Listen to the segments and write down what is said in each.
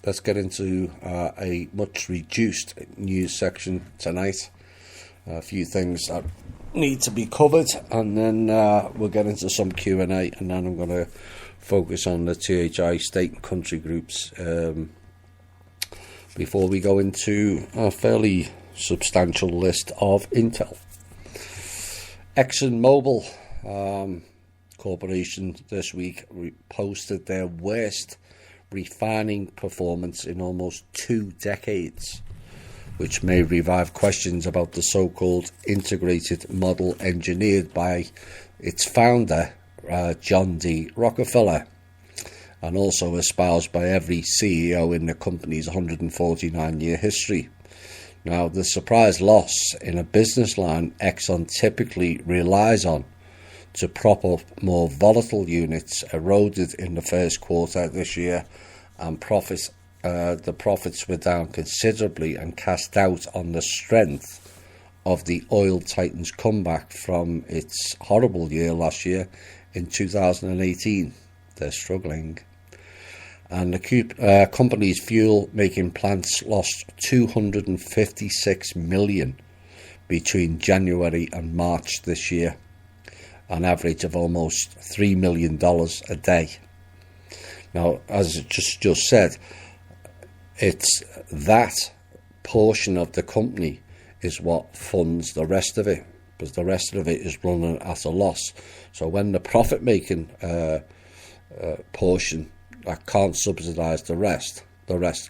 let's get into a much reduced news section tonight. A few things that need to be covered, and then we'll get into some Q&A, and then I'm going to focus on the THI state and country groups before we go into a fairly substantial list of intel. ExxonMobil Corporation this week posted their worst refining performance in almost 2 decades, which may revive questions about the so-called integrated model engineered by its founder, John D. Rockefeller, and also espoused by every CEO in the company's 149-year history. Now, the surprise loss in a business line Exxon typically relies on to prop up more volatile units eroded in the first quarter this year, and the profits were down considerably and cast doubt on the strength of the oil titans' comeback from its horrible year last year in 2018. They're struggling. And the company's fuel-making plants lost $256 million between January and March this year, an average of almost $3 million a day. Now, as I just said, it's that portion of the company is what funds the rest of it, because the rest of it is running at a loss. So when the profit-making portion that can't subsidise the rest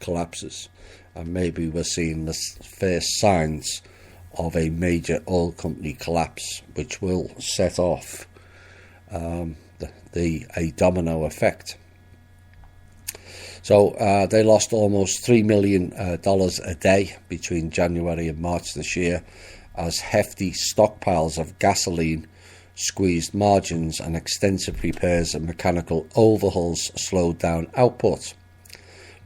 collapses, and maybe we're seeing the first signs of a major oil company collapse, which will set off a domino effect. So they lost almost $3 million a day between January and March this year, as hefty stockpiles of gasoline squeezed margins and extensive repairs and mechanical overhauls slowed down output.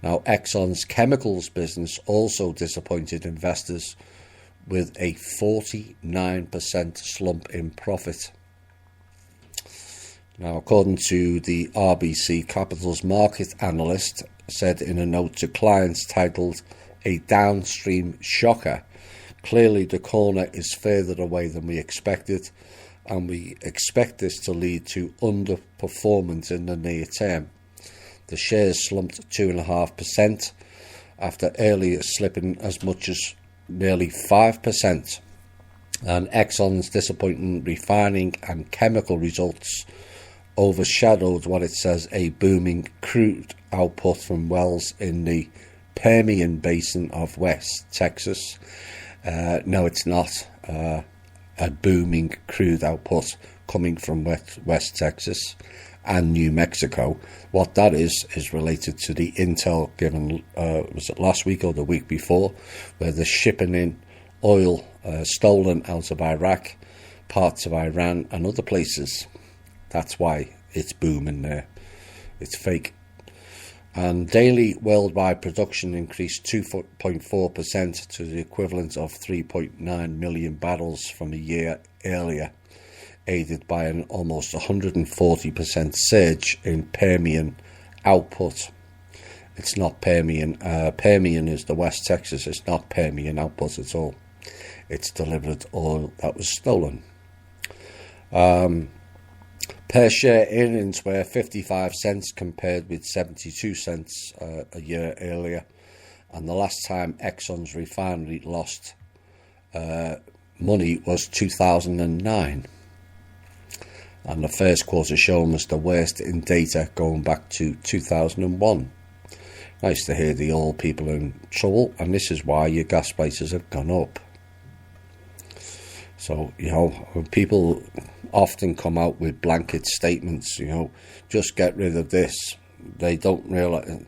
Now, Exxon's chemicals business also disappointed investors with a 49% slump in profit. Now, according to the RBC Capital's market analyst, said in a note to clients titled "A Downstream Shocker," clearly the corner is further away than we expected, and we expect this to lead to underperformance in the near term. The shares slumped 2.5% after earlier slipping as much as nearly 5%. And Exxon's disappointing refining and chemical results overshadowed what it says a booming crude output from wells in the Permian Basin of West Texas. No, it's not a booming crude output coming from West Texas and New Mexico. What that is related to the intel given, was it last week or the week before, where they're shipping in oil stolen out of Iraq, parts of Iran and other places. That's why it's booming there. It's fake. And daily worldwide production increased 2.4% to the equivalent of 3.9 million barrels from a year earlier, aided by an almost 140% surge in Permian output. It's not Permian. Permian is the West Texas. It's not Permian output at all. It's delivered oil that was stolen. Per share earnings were 55 cents compared with 72 cents a year earlier. And the last time Exxon's refinery lost money was 2009. And the first quarter shown was the worst in data going back to 2001. Nice to hear the oil people are in trouble, and this is why your gas prices have gone up. So, when people often come out with blanket statements, just get rid of this, they don't realise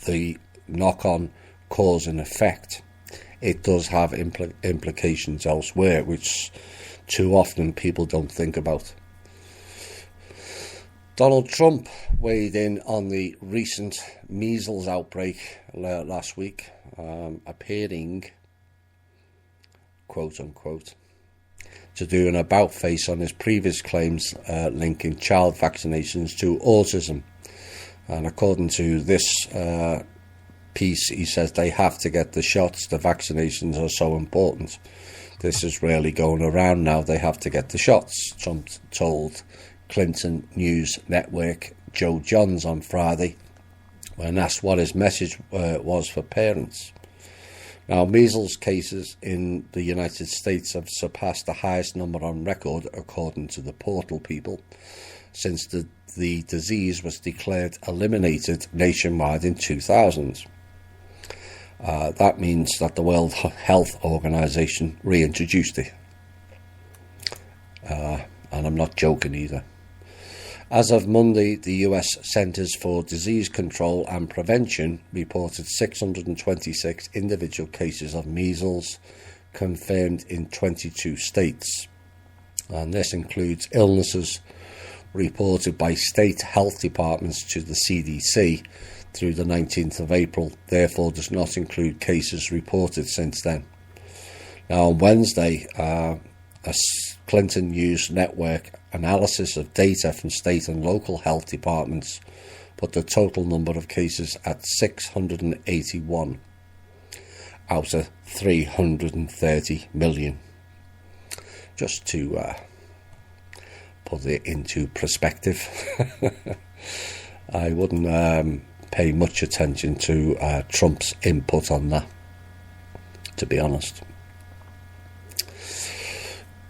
the knock-on cause and effect. It does have implications elsewhere, which too often people don't think about. Donald Trump weighed in on the recent measles outbreak last week, appearing, quote-unquote, to do an about-face on his previous claims linking child vaccinations to autism. And according to this piece, he says they have to get the shots. The vaccinations are so important. This is really going around now. They have to get the shots, Trump told Clinton News Network Joe Johns on Friday when asked what his message was for parents. Now, measles cases in the United States have surpassed the highest number on record, according to the Portal people, since the disease was declared eliminated nationwide in 2000. That means that the World Health Organization reintroduced it. And I'm not joking either. As of Monday, the US Centers for Disease Control and Prevention reported 626 individual cases of measles confirmed in 22 states. And this includes illnesses reported by state health departments to the CDC through the 19th of April, therefore does not include cases reported since then. Now, on Wednesday, a Clinton News Network analysis of data from state and local health departments put the total number of cases at 681 out of 330 million. Just to put it into perspective, I wouldn't pay much attention to Trump's input on that, to be honest.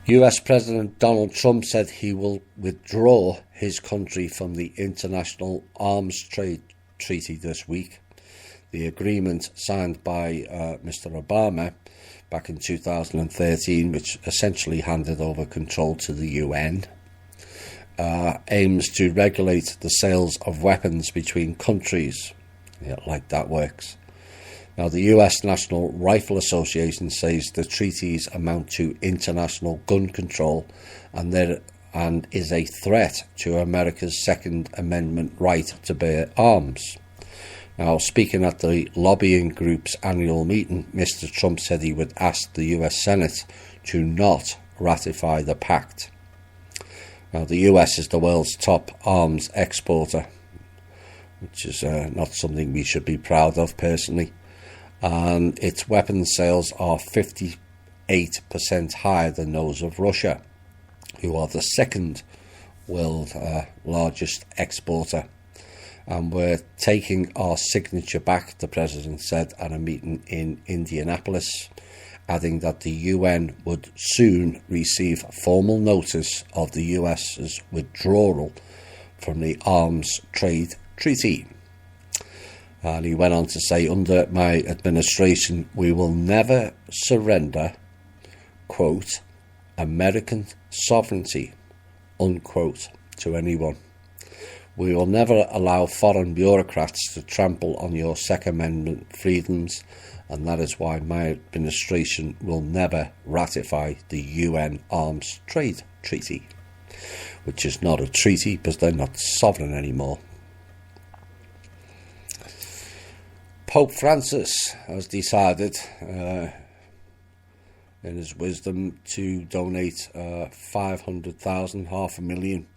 US President Donald Trump said he will withdraw his country from the International Arms Trade Treaty this week. The agreement signed by Mr. Obama back in 2013, which essentially handed over control to the UN, aims to regulate the sales of weapons between countries. Yeah, like that works. Now, the US National Rifle Association says the treaties amount to international gun control and is a threat to America's Second Amendment right to bear arms. Now, speaking at the lobbying group's annual meeting, Mr. Trump said he would ask the US Senate to not ratify the pact. Now, the US is the world's top arms exporter, which is not something we should be proud of personally. And its weapons sales are 58% higher than those of Russia, who are the second world largest exporter. And we're taking our signature back, the president said at a meeting in Indianapolis, adding that the UN would soon receive formal notice of the US's withdrawal from the Arms Trade Treaty. And he went on to say, under my administration, we will never surrender, quote, American sovereignty, unquote, to anyone. We will never allow foreign bureaucrats to trample on your Second Amendment freedoms, and that is why my administration will never ratify the UN Arms Trade Treaty, which is not a treaty because they're not sovereign anymore. Pope Francis has decided, in his wisdom, to donate $500,000,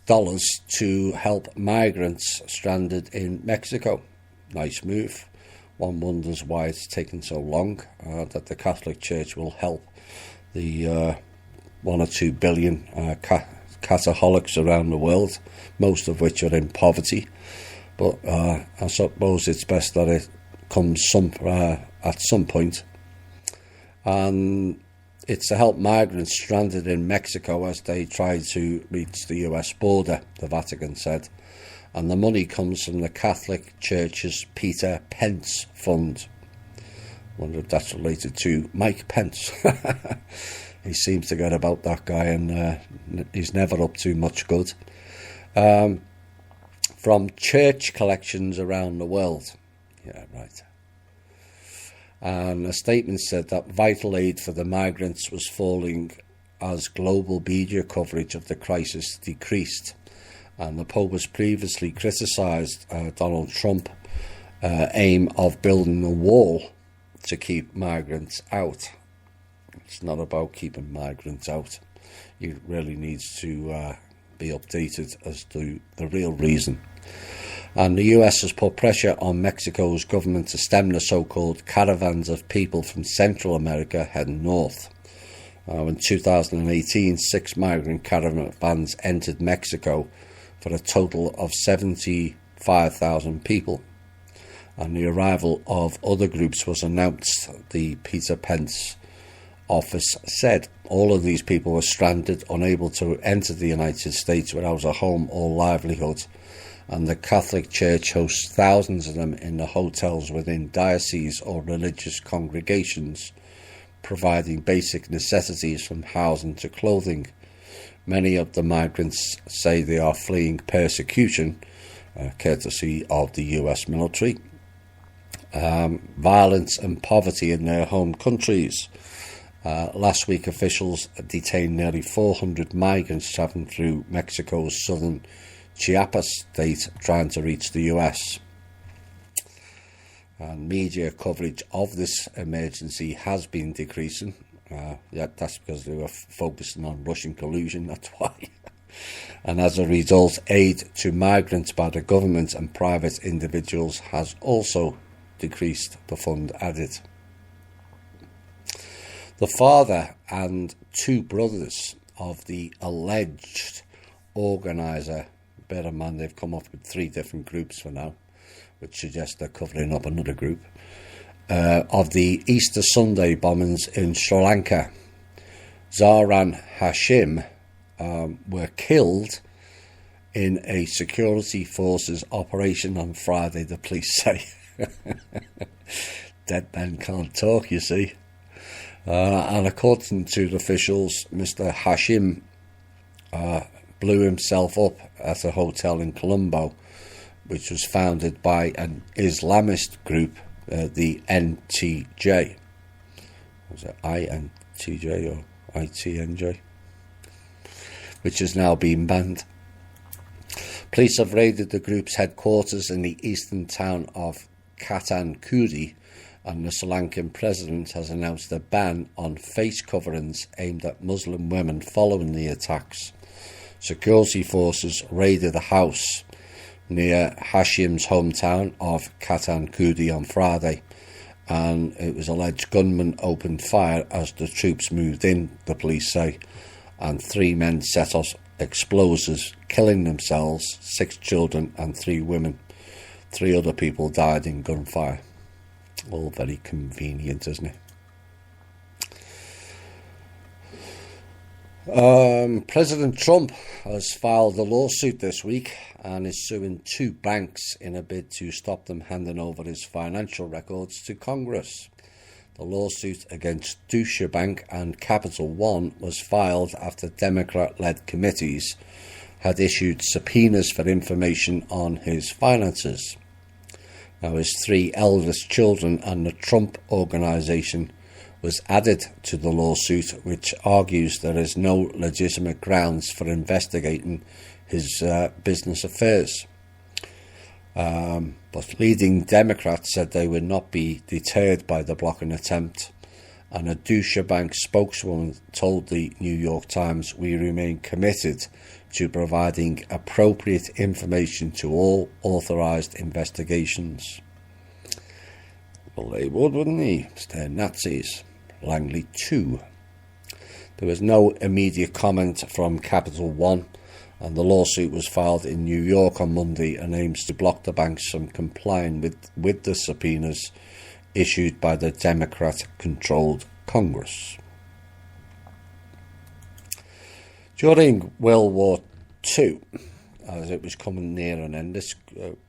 $500,000 to help migrants stranded in Mexico. Nice move. One wonders why it's taken so long, that the Catholic Church will help the 1 or 2 billion Catholics around the world, most of which are in poverty. But I suppose it's best that it comes at some point. And it's to help migrants stranded in Mexico as they try to reach the US border, the Vatican said. And the money comes from the Catholic Church's Peter Pence Fund. I wonder if that's related to Mike Pence. He seems to get about that guy, and he's never up to much good. From church collections around the world. Yeah, right. And a statement said that vital aid for the migrants was falling as global media coverage of the crisis decreased. And the Pope has previously criticised Donald Trump's aim of building a wall to keep migrants out. It's not about keeping migrants out. He really needs to be updated as to the real reason. And the US has put pressure on Mexico's government to stem the so-called caravans of people from Central America heading north. In 2018, 6 migrant caravans entered Mexico for a total of 75,000 people. And the arrival of other groups was announced, the Peter Pence office said. All of these people were stranded, unable to enter the United States without a home or livelihood. And the Catholic Church hosts thousands of them in the hotels within dioceses or religious congregations, providing basic necessities from housing to clothing. Many of the migrants say they are fleeing persecution, courtesy of the US military, violence and poverty in their home countries. Last week, officials detained nearly 400 migrants travelling through Mexico's southern Chiapas state trying to reach the US. And media coverage of this emergency has been decreasing. That's because they were focusing on Russian collusion, that's why. And as a result, aid to migrants by the government and private individuals has also decreased, the fund added. The father and 2 brothers of the alleged organiser, bear in mind they've come up with 3 different groups for now, which suggests they're covering up another group, of the Easter Sunday bombings in Sri Lanka. Zaran Hashim were killed in a security forces operation on Friday, the police say. Dead men can't talk, you see. And according to the officials, Mr. Hashim blew himself up at a hotel in Colombo, which was founded by an Islamist group, the NTJ. Was it INTJ or ITNJ? Which has now been banned. Police have raided the group's headquarters in the eastern town of Katankudi, and the Sri Lankan president has announced a ban on face coverings aimed at Muslim women following the attacks. Security forces raided a house near Hashim's hometown of Katankudi on Friday, and it was alleged gunmen opened fire as the troops moved in, the police say, and 3 men set off explosives, killing themselves, 6 children and 3 women. 3 other people died in gunfire. All very convenient, isn't it? President Trump has filed a lawsuit this week and is suing 2 banks in a bid to stop them handing over his financial records to Congress. The lawsuit against Deutsche Bank and Capital One was filed after Democrat-led committees had issued subpoenas for information on his finances. Now, his 3 eldest children and the Trump Organization was added to the lawsuit, which argues there is no legitimate grounds for investigating his business affairs. But leading Democrats said they would not be deterred by the blocking attempt, and a Deutsche Bank spokeswoman told the New York Times, "We remain committed to providing appropriate information to all authorised investigations." Well, they would, wouldn't they? They're Nazis. Langley too. There was no immediate comment from Capital One, and the lawsuit was filed in New York on Monday and aims to block the banks from complying with the subpoenas issued by the Democrat-controlled Congress. During World War II, as it was coming near an end, this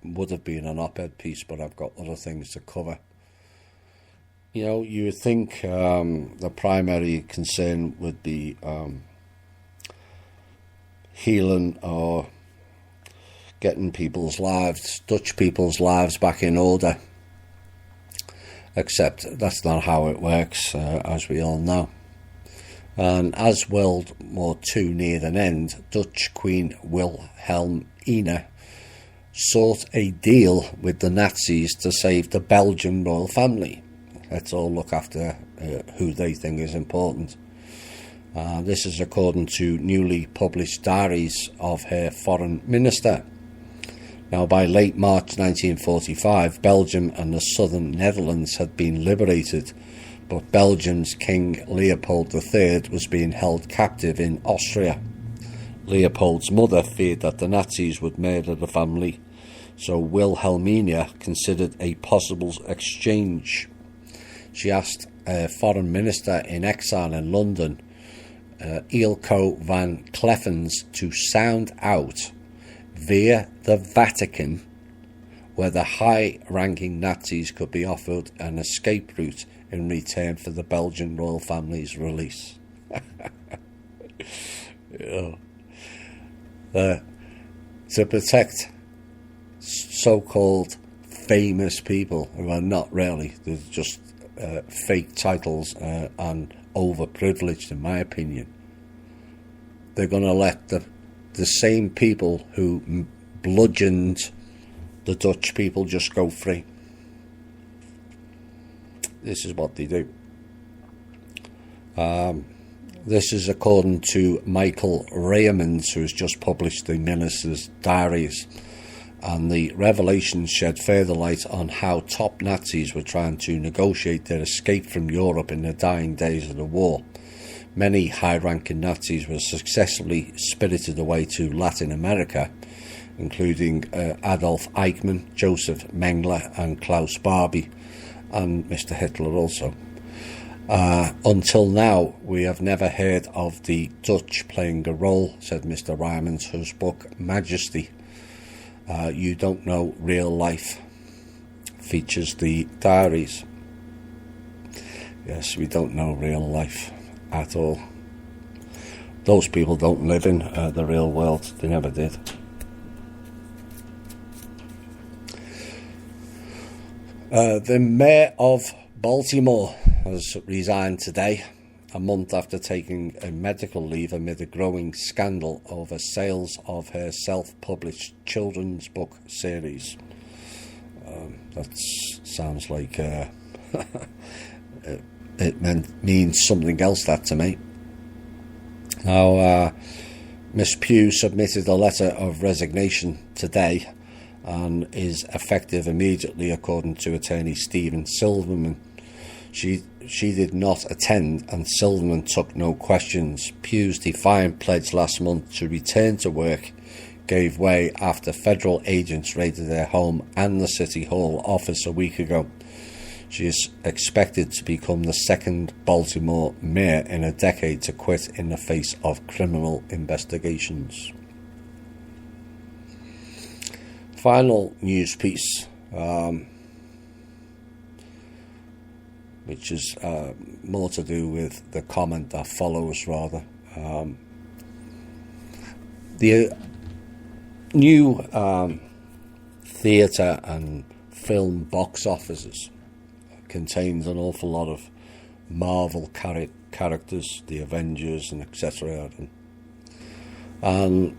would have been an op-ed piece, but I've got other things to cover. You know, you would think the primary concern would be healing or getting people's lives, Dutch people's lives, back in order. Except that's not how it works, as we all know. And as World War II neared an end, Dutch Queen Wilhelmina sought a deal with the Nazis to save the Belgian royal family. Let's all look after who they think is important. This is according to newly published diaries of her foreign minister. Now, by late March 1945, Belgium and the southern Netherlands had been liberated, but Belgium's King Leopold III was being held captive in Austria. Leopold's mother feared that the Nazis would murder the family, so Wilhelmina considered a possible exchange. She asked a foreign minister in exile in London, Eelco van Kleffens, to sound out via the Vatican whether high-ranking Nazis could be offered an escape route in return for the Belgian royal family's release. To protect so-called famous people who are not really, they're just fake titles and overprivileged, in my opinion. They're going to let the same people who bludgeoned the Dutch people just go free. This is what they do. This is according to Michael Raymond, who has just published the Minister's Diaries. And the revelations shed further light on how top Nazis were trying to negotiate their escape from Europe in the dying days of the war. Many high-ranking Nazis were successfully spirited away to Latin America, including Adolf Eichmann, Joseph Mengele and Klaus Barbie, and Mr. Hitler also. Until now, we have never heard of the Dutch playing a role, said Mr. Ryman's, whose book, Majesty, You Don't Know Real Life, features the diaries. Yes, we don't know real life at all. Those people don't live in the real world. They never did. The mayor of Baltimore has resigned today, a month after taking a medical leave amid a growing scandal over sales of her self-published children's book series. That sounds like it means something else, that, to me. Now, Miss Pugh submitted a letter of resignation today and is effective immediately, according to attorney Stephen Silverman. She did not attend, and Silverman took no questions. Pugh's defiant pledge last month to return to work gave way after federal agents raided their home and the City Hall office a week ago. She is expected to become the second Baltimore mayor in a decade to quit in the face of criminal investigations. Final news piece, which is more to do with the comment that follows, rather. The new theatre and film box offices contains an awful lot of Marvel characters, the Avengers and etc. And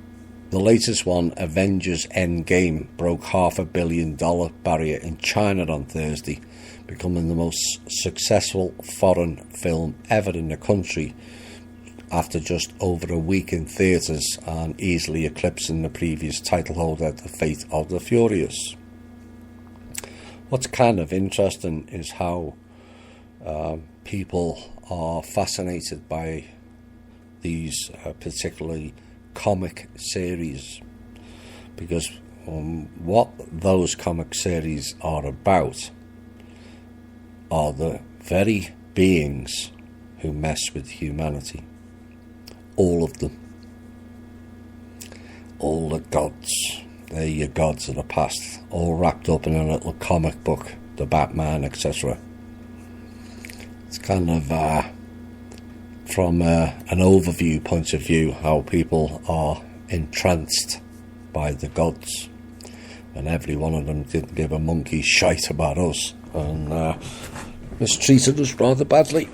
the latest one, Avengers Endgame, broke $500 million barrier in China on Thursday, becoming the most successful foreign film ever in the country after just over a week in theatres and easily eclipsing the previous title holder, The Fate of the Furious. What's kind of interesting is how people are fascinated by these particularly comic series, because what those comic series are about are the very beings who mess with humanity. All of them. All the gods. They're your gods of the past, all wrapped up in a little comic book, the Batman, etc. It's kind of from an overview point of view how people are entranced by the gods, and every one of them didn't give a monkey's shite about us and mistreated us rather badly.